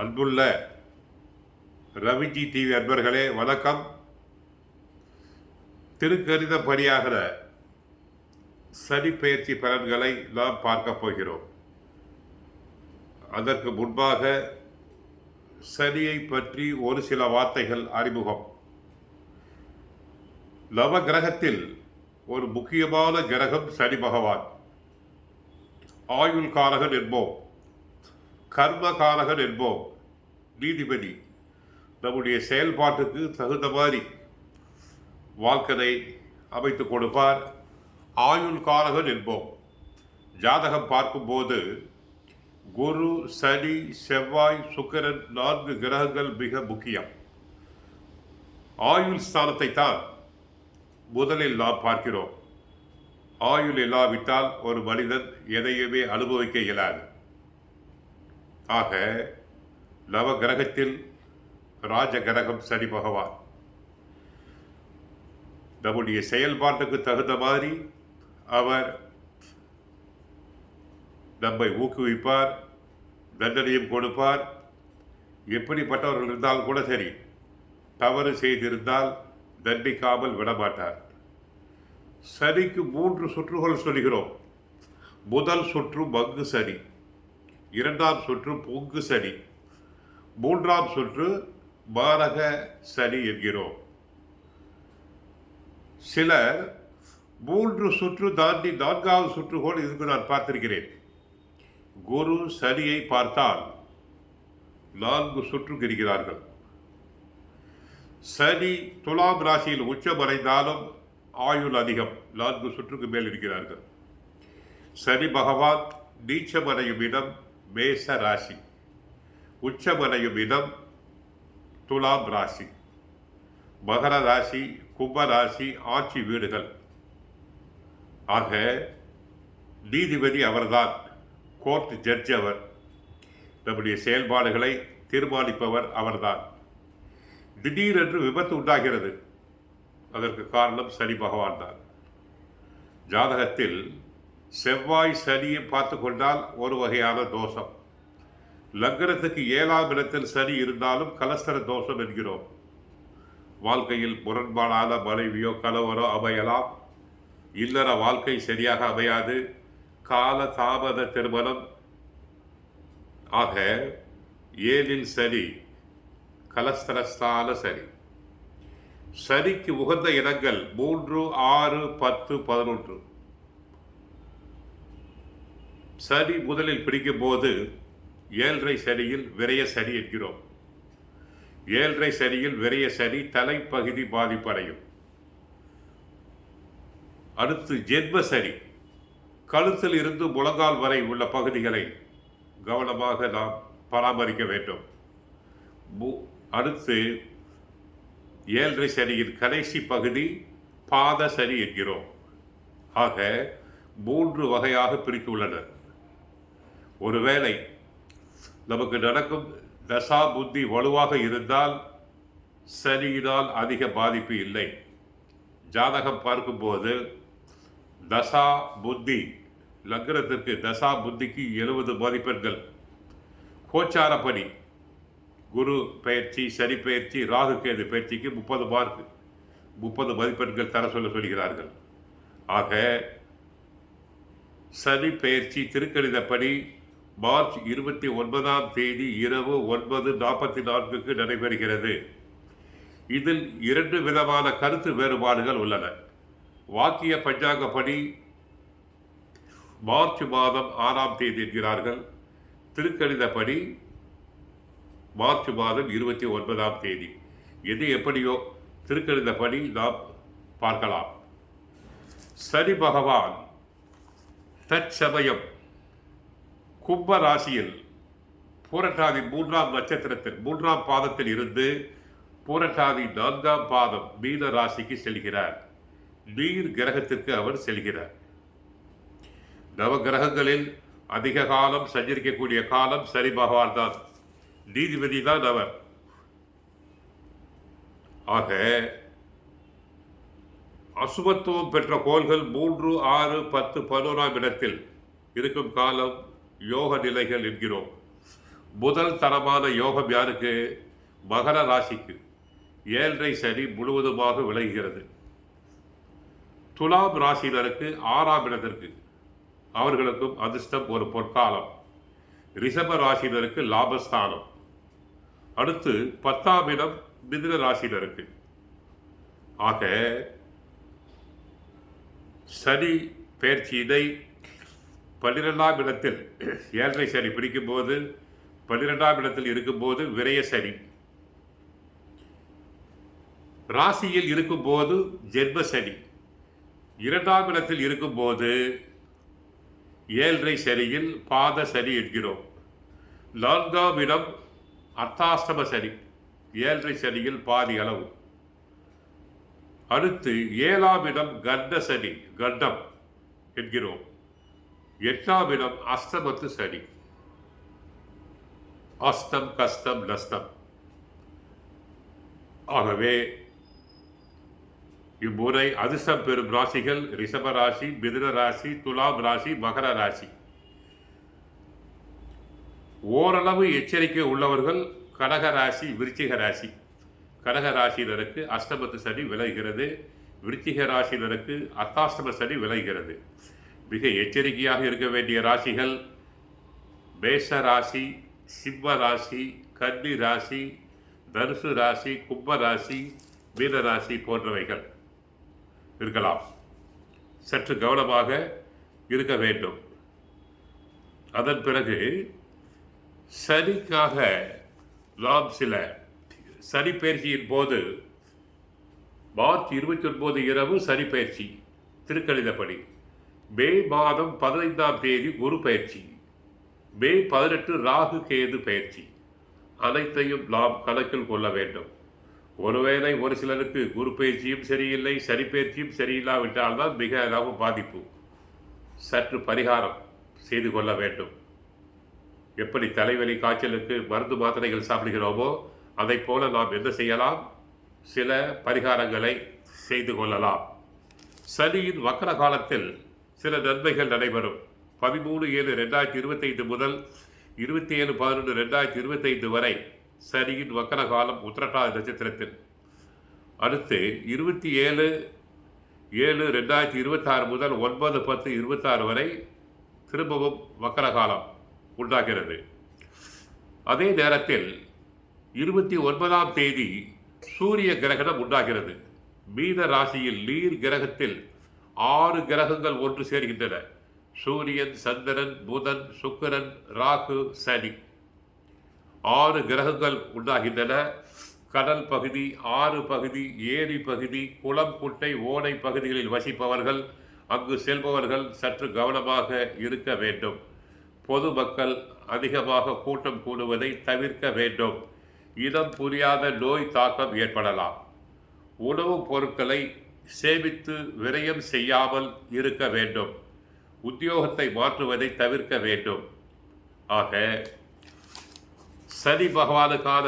அன்புள்ள ரவிஜி டிவி அன்பர்களே வணக்கம். திருக்கணிதப்படியாக சனி பெயர்ச்சி பலன்களை நாம் பார்க்க போகிறோம். அதற்கு முன்பாக சனியை பற்றி ஒரு சில வார்த்தைகள் அறிமுகம். நவ கிரகத்தில் ஒரு முக்கியமான கிரகம் சனி பகவான். ஆயுள் காரகன் என்போம், கர்ம காரகன் என்போம், நீதிபதி. நம்முடைய செயல்பாட்டுக்கு தகுந்த மாதிரி வாழ்க்கை அமைத்து கொடுப்பார். ஆயுள் காரகன் என்போம். ஜாதகம் பார்க்கும்போது குரு, சனி, செவ்வாய், சுக்கிரன் 4 கிரகங்கள் மிக முக்கியம். ஆயுள் ஸ்தானத்தை தான் முதலில் நாம் பார்க்கிறோம். ஆயுள் இல்லாவிட்டால் ஒரு மனிதன் எதையுமே அனுபவிக்க இயலாது. ஆக நவ கிரகத்தில் ராஜ கிரகம் சனி பகவான். நம்முடைய செயல்பாட்டுக்கு தகுந்த மாதிரி அவர் நம்மை ஊக்குவிப்பார், தண்டனையும் கொடுப்பார். எப்படிப்பட்டவர்கள் இருந்தாலும் கூட சரி, தவறு செய்திருந்தால் தண்டிக்காமல் விடமாட்டார். சனிக்கு 3 சுற்றுகள் சொல்கிறோம். முதல் சுற்று மங்கு சனி, 2ஆம் சுற்று பொங்கு சனி, 3ஆம் சுற்று மாரக சனி என்கிறோம். சிலர் 3 சுற்று தாண்டி 4ஆவது சுற்றுகோள் இதுக்கு நான் பார்த்திருக்கிறேன். குரு சனியை பார்த்தால் 4 சுற்று இருக்கிறார்கள். சனி துலாம் ராசியில் உச்சமடைந்தாலும் ஆயுள் அதிகம், 4 சுற்றுக்கு மேல் இருக்கிறார்கள். சனி பகவான் நீச்சமடையும் இடம் மேச ராசி, உச்சமடையும் இடம் துலாம் ராசி, மகர ராசி, கும்ப ராசி ஆட்சி வீடுகள். ஆக நீதிபதி அவர்தான், கோர்ட் ஜட்ஜ் அவர். நம்முடைய செயல்பாடுகளை தீர்மானிப்பவர் அவர்தான். திடீரென்று விபத்து உண்டாகிறது, அதற்கு காரணம் சனி பகவான் தான். ஜாதகத்தில் செவ்வாய் சனியை பார்த்து கொண்டால் ஒரு வகையான தோஷம். லக்னத்துக்கு 7ஆம் இடத்தில் சனி இருந்தாலும் கலஸ்தர தோஷம் என்கிறோம். வாழ்க்கையில் முரண்பாடான மனைவியோ கணவரோ அமையலாம். இல்லற வாழ்க்கை சரியாக அமையாது. கால தாமத திருமணம். ஆக 7இல் சனி கலஸ்தரஸ்தான சனி. சனிக்கு உகந்த இடங்கள் 3, 6, 10, 11. சனி முதலில் பிடிக்கும் போது 7.5 சனியில் விரய சனி என்கிறோம். 7.5 சனியில் விரய சனி தலைப்பகுதி பாதிப்படையும். அடுத்து ஜென்ம சனி, கழுத்தில் இருந்து முழங்கால் வரை உள்ள பகுதிகளை கவனமாக நாம் பராமரிக்க வேண்டும். அடுத்து 7.5 சனியின் கடைசி பகுதி பாத சனி என்கிறோம். ஆக 3 வகையாக பிரித்துள்ளனர். ஒருவேளை நமக்கு நடக்கும் தசா புத்தி வலுவாக இருந்தால் சனியினால் அதிக பாதிப்பு இல்லை. ஜாதகம் பார்க்கும்போது தசா புத்தி, லக்னத்திற்கு தசா புத்திக்கு 70 மதிப்பெண்கள். கோச்சாரப்படி குரு பயிற்சி, சனி பயிற்சி, ராகு கேது பயிற்சிக்கு 30 மார்க், 30 மதிப்பெண்கள் தர சொல்கிறார்கள். ஆக சனி பயிற்சி திருக்கணிதப்படி மார்ச் 29ஆம் தேதி இரவு 9:44 நடைபெறுகிறது. இதில் 2 விதமான கருத்து வேறுபாடுகள் உள்ளன. வாக்கிய பஞ்சாங்கப்படி மார்ச் மாதம் 6ஆம் தேதி என்கிறார்கள். திருக்கணிதப்படி மார்ச் மாதம் 29ஆம் தேதி. எது எப்படியோ திருக்கணிதப்படி நாம் பார்க்கலாம். சனி பகவான் தற்சமயம் கும்ப ராசியில் பூரட்டாதி 3ஆம் நட்சத்திரத்தில் 3ஆம் பாதத்தில் இருந்து பூரட்டாதி 4ஆம் பாதம் மீன ராசிக்கு செல்கிறார். நீர் கிரகத்திற்கு அவர் செல்கிறார். நவ கிரகங்களில் அதிக காலம் சஞ்சரிக்கக்கூடிய காலம் சனி பகவான் தான். நீதிபதி தான் அவர். ஆக அசுபத்துவம் பெற்ற கோள்கள் 3, 6, 10, 11ஆம் இடத்தில் இருக்கும் காலம் யோக நிலைகள் என்கிறோம். முதல் தரமான யோகம் யாருக்கு? மகர ராசிக்கு. 7.5 சனி முழுவதுமாக விலகுகிறது. துலாம் ராசியினருக்கு 6ஆம் இடத்திற்கு, அவர்களுக்கும் அதிர்ஷ்டம் ஒரு பொற்காலம். ரிஷப ராசியினருக்கு லாபஸ்தானம். அடுத்து 10ஆம் இடம் மிதுன ராசியினருக்கு. ஆக சனி பெயர்ச்சியினை 12ஆம் இடத்தில் 7.5 சனி பிடிக்கும் போது 12ஆம் இடத்தில் இருக்கும்போது விரய சனி, ராசியில் இருக்கும்போது ஜென்ம சனி, 2ஆம் இடத்தில் இருக்கும்போது 7.5 சனியில் பாத சனி என்கிறோம். 4ஆம் இடம் அர்த்தாஷ்டம சனி, 7.5 சனியில் பாதி அளவு. அடுத்து 7ஆம் இடம் கண்ட சனி, கண்டம் என்கிறோம். 8ஆம் இடம் அஷ்டமத்து சனி, அஸ்தம் கஸ்தம் நஸ்தம். ஆகவே இம்முறை அதிர்ஷ்டம் பெறும் ராசிகள் ரிஷப ராசி, மிதுன ராசி, துலாம் ராசி, மகர ராசி. ஓரளவு எச்சரிக்கை உள்ளவர்கள் கடக ராசி, விருச்சிக ராசி. கடக ராசியினருக்கு அஷ்டமத்து சனி விலகுகிறது. விருச்சிக ராசியினருக்கு அர்த்தாஷ்டம சனி விலகுகிறது. மிக எச்சரிக்கையாக இருக்க வேண்டிய ராசிகள் மேஷ ராசி, சிம்ம ராசி, கன்னி ராசி, தனுசு ராசி, கும்ப ராசி, மீன ராசி போன்றவைகள் இருக்கலாம். சற்று கவனமாக இருக்க வேண்டும். அதன் பிறகு சனிக்காக நாம் சில சனி பயிற்சியின் போது மார்ச் 29 இரவு சனி பயிற்சி திருக்கணிதப்படி, மே மாதம் 15ஆம் தேதி குரு பயிற்சி, மே 18 ராகு கேது பயிற்சி, அனைத்தையும் நாம் கணக்கில் கொள்ள வேண்டும். ஒருவேளை ஒரு சிலருக்கு குரு பயிற்சியும் சரியில்லை, சனி பயிற்சியும் சரியில்லாவிட்டால் தான் மிக அளவு பாதிப்பு. சற்று பரிகாரம் செய்து கொள்ள வேண்டும். எப்படி தலைவலி காய்ச்சலுக்கு மருந்து மாத்திரைகள் சாப்பிடுகிறோமோ அதை போல நாம் என்ன செய்யலாம்? சில பரிகாரங்களை செய்து கொள்ளலாம். சனியின் வக்கர காலத்தில் சில நன்மைகள் நடைபெறும். 13/7/2025 முதல் 27/11/2025 வரை சனியின் வக்கர காலம் உத்திரட்டாதி நட்சத்திரத்தில். அடுத்து 27/7/2026 முதல் 9/10/26 வரை திரும்பவும் வக்கர காலம் உண்டாகிறது. அதே நேரத்தில் 29ஆம் தேதி சூரிய கிரகணம் உண்டாகிறது. மீன ராசியில் நீர் கிரகத்தில் 6 கிரகங்கள் ஒன்று சேர்கின்றன. சூரியன், சந்திரன், புதன், சுக்கிரன், ராகு, சனி. 6 கிரகங்கள் உண்டாகின்றன. கடல் பகுதி, ஆறு பகுதி, ஏரி பகுதி, குளம், குட்டை, ஓடை பகுதிகளில் வசிப்பவர்கள், அங்கு செல்பவர்கள் சற்று கவனமாக இருக்க வேண்டும். பொதுமக்கள் அதிகமாக கூட்டம் கூடுவதை தவிர்க்க வேண்டும். இனம் புரியாத நோய் தாக்கம் ஏற்படலாம். உணவுப் பொருட்களை சேமித்து விரயம் செய்யாமல் இருக்க வேண்டும். உத்தியோகத்தை மாற்றுவதை தவிர்க்க வேண்டும். ஆக சனி பகவானுக்கான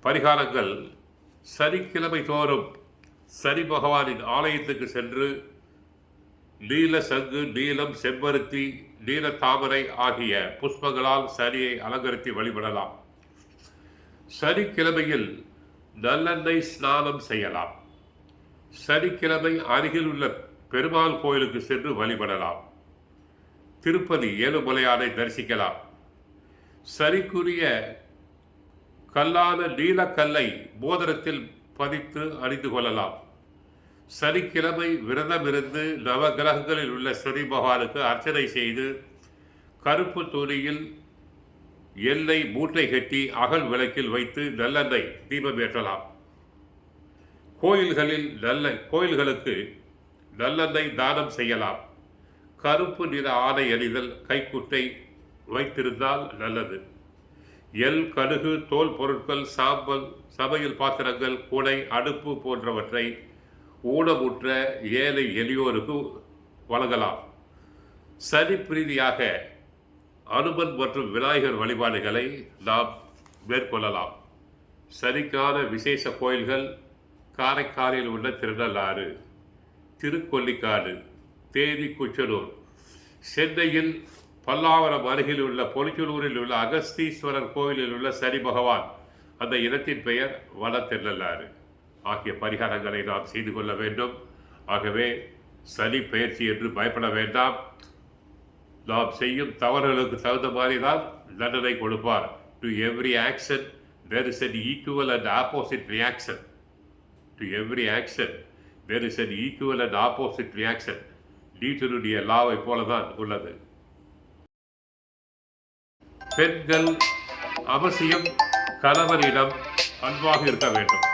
பரிகாரங்கள், சனிக்கிழமை தோறும் சனி பகவானின் ஆலயத்துக்கு சென்று நீல சங்கு, நீலம், செம்பருத்தி, நீல தாமரை ஆகிய புஷ்பங்களால் சனியை அலங்கரித்து வழிபடலாம். சனிக்கிழமையில் நல்லெண்ணெய் ஸ்நானம் செய்யலாம். சனிக்கிழமை அருகில் உள்ள பெருமாள் கோயிலுக்கு சென்று வழிபடலாம். திருப்பதி ஏழுமலையானை தரிசிக்கலாம். சனிக்குரிய கல்லான நீலக்கல்லை மோதிரத்தில் பதித்து அணிந்து கொள்ளலாம். சனிக்கிழமை விரதமிருந்து நவகிரகங்களில் உள்ள சனி பகவானுக்கு அர்ச்சனை செய்து கருப்பு துணியில் எல்லை மூட்டை கட்டி அகல் விளக்கில் வைத்து நல்லெண்ணெய் தீபம் ஏற்றலாம். கோயில்களுக்கு நல்லெண்ணெய் தானம் செய்யலாம். கருப்பு நிற ஆடை அணிதல், கைக்குட்டை வைத்திருந்தால் நல்லது. எல், கடுகு, தோல் பொருட்கள், சாம்பல், சமையல் பாத்திரங்கள், குடை, அடுப்பு போன்றவற்றை ஊனமுற்ற ஏழை எளியோருக்கு வழங்கலாம். சனி பிரீதியாக அனுமன் மற்றும் விநாயகர் வழிபாடுகளை நாம் மேற்கொள்ளலாம். சனிக்கான விசேஷ கோயில்கள் காரைக்காலில் உள்ள திருநள்ளாறு, திருக்கொல்லிக்காடு, தேனி, குச்சனூர். சென்னையில் பல்லாவரம் அருகில் உள்ள பொலிச்சலூரில் உள்ள அகஸ்தீஸ்வரர் கோவிலில் உள்ள சனி பகவான், அந்த இடத்தின் பெயர் வடதென்னலாறு ஆகிய பரிகாரங்களை நாம் செய்து கொள்ள வேண்டும். ஆகவே சனி பயிற்சி என்று பயப்பட வேண்டாம். நாம் செய்யும் தவறுகளுக்கு தகுந்த மாதிரி தான் தண்டனை கொடுப்பார். To every action there is an equal and opposite reaction. To every action there is an equal and opposite reaction. நியூட்டனுடைய லாவை போலதான் உள்ளது. பெண்கள் அவசியம் கணவனிடம் அன்பாக இருக்க வேண்டும்.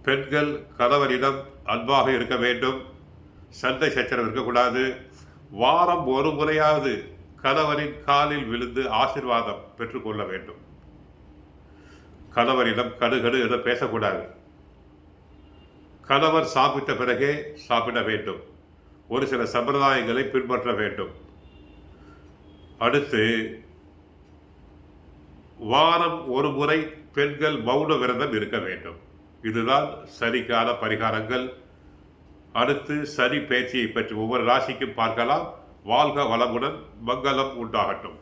பெண்கள் கணவனிடம் அன்பாக இருக்க வேண்டும். சண்டை சச்சரவு இருக்கக்கூடாது. வாரம் ஒரு முறையாவது கணவரின் காலில் விழுந்து ஆசீர்வாதம் பெற்றுக்கொள்ள வேண்டும். கணவரிடம் கடுகடு என பேசக்கூடாது. கணவர் சாப்பிட்ட பிறகே சாப்பிட வேண்டும். ஒரு சில சம்பிரதாயங்களை பின்பற்ற வேண்டும். அடுத்து வாரம் ஒரு முறை பெண்கள் மௌன விரதம் இருக்க வேண்டும். இதுதான் சனிக்கான பரிகாரங்கள். அடுத்து சனி பயிற்சியை பற்றி ஒவ்வொரு ராசிக்கும் பார்க்கலாம். வாழ்க வளமுடன், மங்களம் உண்டாகட்டும்.